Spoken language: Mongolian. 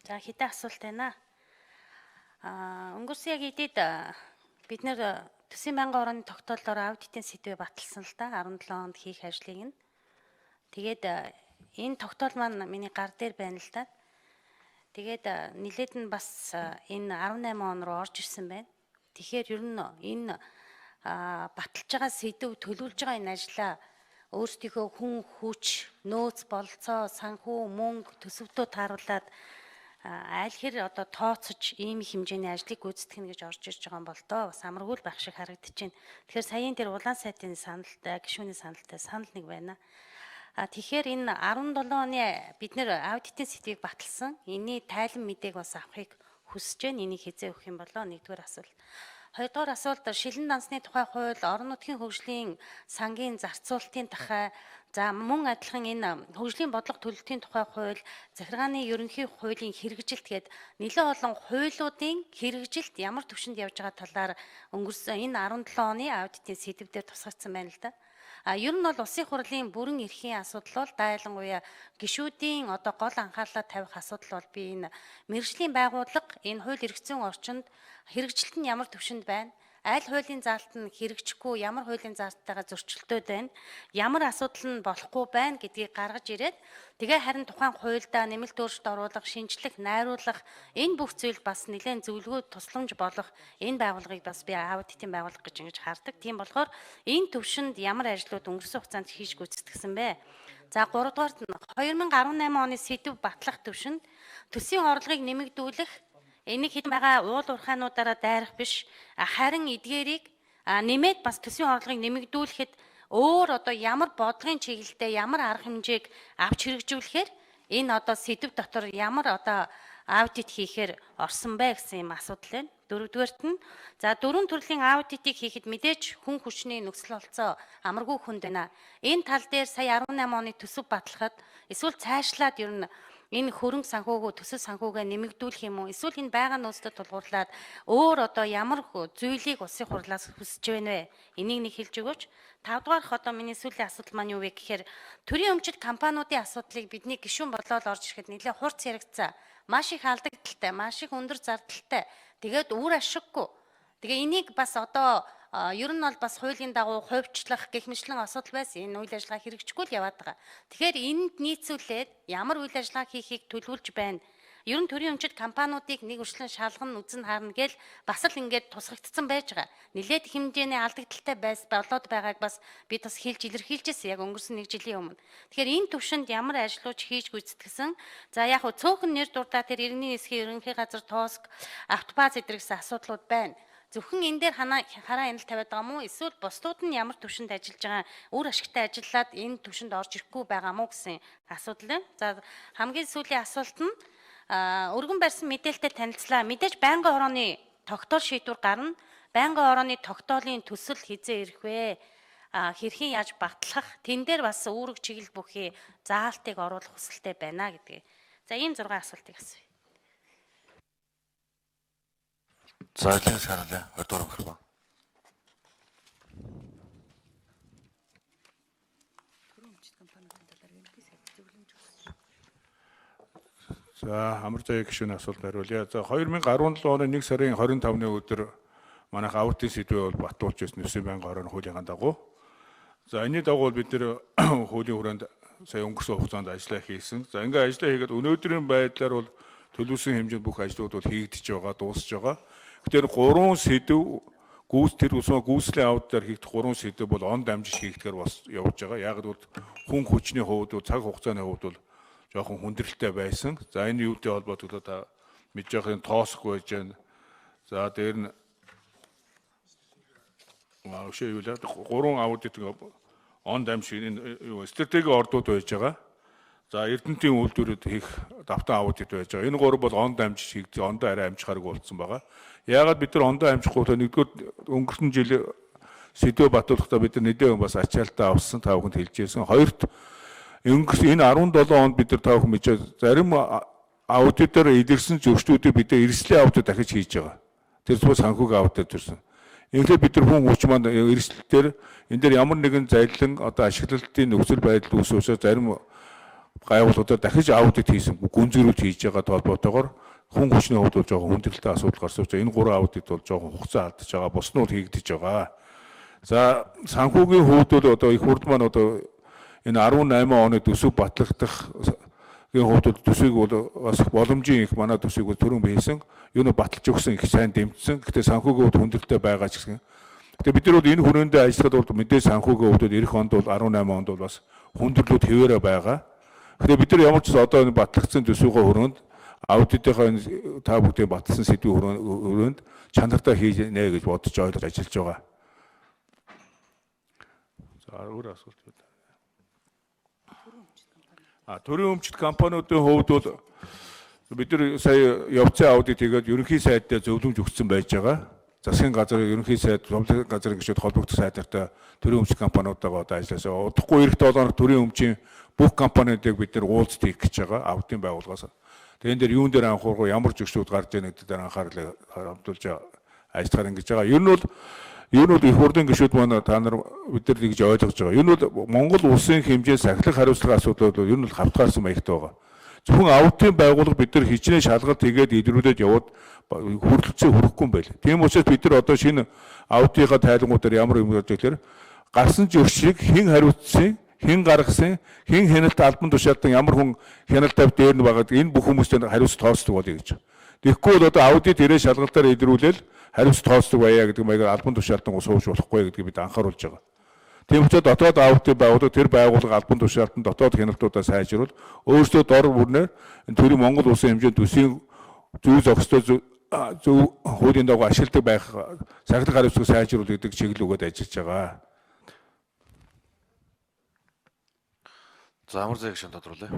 За хэдэн асуулт байна. Өнгөрсөн яг эдэд бид нэр төсвийн байнгын орооны тогтоолоор аудитын сэдвээ баталсан л да 17 онд хийх ажлыг нь. Тэгээд энэ тогтоол маань миний гар дээр байна л да. Тэгээд нилээд нь бас энэ 18 он руу орж ирсэн байна. Тэгэхээр ер нь энэ баталж байгаа сэдв төлөвлөж байгаа энэ ажлаа өөрсдийнхөө хүн хүч, нөөц, болцоо, санхүү, мөнгө, төсөвтөө тааруулаад аль хэр одоо тооцож ийм хэмжээний ажлыг гүйцэтгэх нь гэж орж ирж байгаа юм бол доо бас амаргүй байх шиг харагдаж байна. Тэгэхээр саяын тэр улаан сайтын саналтай, гишүүний саналтай санал нэг байна. Тэгэхээр энэ 17 оны бид нэр аудитын сэдвийг баталсан. Эний тайлан мэдээг бас авахыг хүсэж байна. Энийг хизээ өгөх юм болоо нэгдүгээр асуулт. Хоёрдугаар асуулт шилэн дансны тухай хууль, орон нутгийн хөгжлийн сангийн зарцуулалтын тухай, за мөн адилхан энэ хөгжлийн бодлого төлөлтийн тухай хууль, захиргааны ерөнхий хуулийн хэрэгжилт гээд нэлээд олон хуулиудын хэрэгжилт ямар түвшинд явж байгаа талаар өнгөрсөн энэ 17 оны аудитын сэдвээр тусгагдсан байна л да. Ер нь бол улсын хурлын бүрэн эрхийн асуудал бол ялангуяа гишүүдийн одоо гол анхаарлаа тавих асуудал бол би энэ мэргэжлийн байгууллага энэ хууль эрх зүйн орчинд хэрэгжилт нь ямар түвшинд байна, аль хуулийн заалт нь хэрэгжихгүй, ямар хуулийн заалттайгаа зөрчилдөд байна, ямар асуудал нь болохгүй байна гэдгийг гаргаж ирээд тэгээ харин тухайн хуульдаа нэмэлт өөрчлөлт оруулах, шинжлэх, найруулах энэ бүх зүйл бас нэлээд зөвлөгөө тусламж болох энэ байгууллагыг бас би аудитын байгууллага гэж ингэж хардаг. Тийм болохоор энэ түвшинд ямар ажлууд өнгөрсөн хугацаанд хийж гүйцэтгсэн бэ? За 3 дугаарт нь 2018 оны сэдв батлах түвшинд төсвийн орлогыг нэмэгдүүлэх энийг хэд байгаа уул уурхаануудаараа дайрах биш, харин эдгээрийг нэмээд бас төсвийн орлогыг нэмэгдүүлэхэд өөр одоо ямар бодлогын чиглэлтэй ямар арга хэмжээг авч хэрэгжүүлэхээр энэ одоо сэдв дотор ямар одоо аудит хийхээр орсон бэ гэсэн юм асуудал байна. Дөрөвдүгээрт нь за 4 төрлийн аудитыг хийхэд мэдээж хүн хүчний нөхцөл болцоо амаргүй хүнд байна. Энэ тал дээр сая 18 оны төсөв батлахад эсвэл цаашлаад ер нь энэ хөрөнгө санхүүгөө төсөв санхүүгээ нэмэгдүүлэх юм уу? Эсвэл энэ байгаа нөөцөд тулгуурлаад өөр одоо ямар зүйлийг улсын хурлаас хүсэж байна вэ? Энийг нэг хэлж өгөөч. 5 дугаарх одоо миний сүүлийн асуудал маань юу вэ гэхээр төрийн өмчит компаниудын асуудлыг бидний гишүүн болоод орж ирэхэд нэлээд хурц яригдсан. Маш их алдагдaltaй, маш их өндөр зардалтай. Тэгээд үр ашиггүй. Тэгээ энийг бас одоо ер нь бол бас хуулийн дагуу хувьчлах гэх мэтлэн асуудал байсан. Энэ үйл ажиллагаа хэрэгжихгүй л яваад байгаа. Тэгэхээр энд нийцүүлээд ямар үйл ажиллагаа хийхийг төлөвлөж байна. Ер нь төрийн өмчит компаниудыг нэг өршлөн шалгана, үзэн харна гээл бас л ингээд тусгагдсан байж байгаа. Нилээд хэмжээний алдагдaltaй болоод байгааг бас би бас хэлж илэрхийлжсэн яг өнгөрсөн 1 жилийн өмнө. Тэгэхээр энэ түвшинд ямар ажлууч хийж гүйцэтгсэн. За яг хөө цөөхөн нэр дурдаа тэр иргэний эсхийн ерөнхий газар ТОСК, автобаз эдэргсэн асуудлууд байна. Зөвхөн энэ дээр хараа энэл тавиад байгаа мó эсвэл бусдууд нь ямар түвшинд ажиллаж байгаа үр ашигтай ажиллаад энэ түвшинд орж ирэхгүй байгаа мó гэсэн асуудал байна. За хамгийн сүүлийн асуулт нь өргөн барьсан мэдээлэлтэй танилцлаа. Мэдээж байнгын орооны тогтоол шийдвэр гарна. Байнгын орооны тогтоолын төсөл хизээ ирэх вэ? Хэрхэн яаж батлах? Тэн дээр бас үүрэг чиглэл бүхий заалтыг оруулах хүсэлтэй байна гэдгийг. За ийм 6 асуултыг асууя. Зайлын шаналаа 20 дугаар гарах ба. За амар заяа гишүүний асуулт хариулъя. За 2017 оны 1 сарын 25-ны өдөр манайх аудитын сэдвээ бол батуулж ирсэн төсвийн байнгын орооны хуулийн дагуу. За энэний дагуу бид нэр хуулийн хүрээнд сая өнгөрсөн хугацаанд ажиллаа хийсэн. За ингээ ажиллаа хийгээд өнөөдрийн байдлаар бол төлөвлөсөн хэмжээнд бүх ажлууд бол хийгдэж байгаа, дуусж байгаа. Тэгэхээр 3 сэдв гүйцэтгэлийн аудитаар хийгдэх 3 сэдв бол он дамжиж хийгдэхээр бас явж байгаа. Яг л хүн хүчний хувьд, цаг хугацааны хувьд бол жоохон хүндрэлтэй байсан. За энэ юутай холбоотойгоо та мэдж байхын ТОСК байж байна. За дээр нь өшөө юу лээ 3 аудит он дамжиж энэ стратегийн ордууд байж байгаа. За Эрдэнэтийн үйлдвэрүүд хийх давтан аудит байж байгаа. Энэ 3 бол он дамжиж хийгдээ ондоо арай амжихааргүй болсон байгаа. Яагаад бид нар ондоо амжихгүй нэгдүгээр өнгөрсөн жил сэдвээ батуулахдаа бид нар нэдээ бас ачаалтаа авсан та бүхэнд хэлжсэн. Хоёрт өнгөрсөн энэ 17 онд бид нар та бүхэн мэдээ зарим аудитор илэрсэн зөвчнүүдийг бид нар эрсдлийн аудит дахиж хийж байгаа. Тэр зүйл санхүүгийн аудит төрсөн. Ингээд бид нар хүн хүч маань эрсдэлтээр энэ дээр ямар нэгэн зайлан одоо ашиглалтын нөхцөл байдал үүсвэсээр зарим гайвуулуудаар дахиж аудит хийсэн гүнзгийрүүд хийж байгаа толботоогоор хүн хүчний хувьд бол жоохон хүндрэлтэй асуудал гарсан учраас энэ 3 аудит бол жоохон хугацаа алдаж байгаа. Бус нь бол хийгдэж байгаа. За санхүүгийн хувьд бол одоо их хурд маань одоо энэ 18 оны төсөв батлагдах хувьд бол төсвийг бол бас боломжийн их манай төсвийг бол түрүүн биесэн юу баталж өгсөн их сайн дэмжсэн. Гэхдээ санхүүгийн хувьд хүндрэлтэй байгаа ч гэсэн. Гэхдээ бид нар бол энэ хүрээндээ ажиллахад бол мэдээ санхүүгийн хувьд эх онд бол 18 онд бол бас хүндрэлүүд хэвээрээ байгаа. Тэгэхээр бид нар ямар ч одоо энэ батлагдсан төсвийнхөө хүрээнд аудитынхаа та бүдгийн батлсан сэдвийн хүрээнд чанартай хийнэ гэж бодож ойлгож ажиллаж байгаа. За өөр асуулт байна. Төрийн өмчит компаниудын хувьд бол бид нар сая явцын аудит хийгээд ерөнхий сайд дээр зөвлөмж өгсөн байж байгаа. Засгийн газар ерөнхий сайд, цомлог газрын гишүүд холбогдох сайдтай төрийн өмчит компаниудаагаа одоо ажилласаа. Удахгүй эх 7 хоног төрийн өмчийн бүх компаниудыг бид нар уулзалт хийх гэж байгаа аудитын байгууллагаас. Тэгэн дээр юун дээр анхаарах, ямар зөвшөөрөл гарч ийнэ гэдэг дээр анхаарлаа хандуулж ажиллахаар ингэж байгаа. Ер нь бол их хурлын гишүүд маань та нар бид нар ингэж ойлгож байгаа. Ер нь бол Монгол улсын хэмжээс ахлах хариуцлага асуудал бол ер нь бол хавтгаарсан маягтай байгаа. Зөвхөн аудитын байгууллага бид нар хичнээн шалгалт хийгээд илрүүлээд яваад хүрэлцээ хүрэхгүй юм байл. Тийм учраас бид нар одоо шинэ аудитынхаа тайлбаруудаар ямар юм гэж хэлэхээр гарсан зөрчийг хэн хариуцсан, хэн гаргасан, хэн хяналт албан тушаалтан ямар хүн хяналт тавь дээр нь байгаад энэ бүх хүмүүстэй хариуц тооцдог болъё гэж. Тэгэхгүй бол одоо аудит ирээ шалгалтаар илрүүлээл хариуц тооцдог байя гэдэг маягаар албан тушаалтан сууж болохгүй гэдгийг бид анхааруулж байгаа. Тийм учраас дотоод аудит байгууллага тэр байгууллага албан тушаалтан дотоод хяналтуудаа сайжруулж өөрсдөө дор бүрнээр төрийн Монгол улсын хэмжээнд төсвийн зөв зохистой зөв хуулийн дагуу ашигладаг байх сахилах хариуцлагыг сайжруулах гэдэг чиглэл өгөөд ажиллаж байгаа. За амар зэг шин тодруулъя.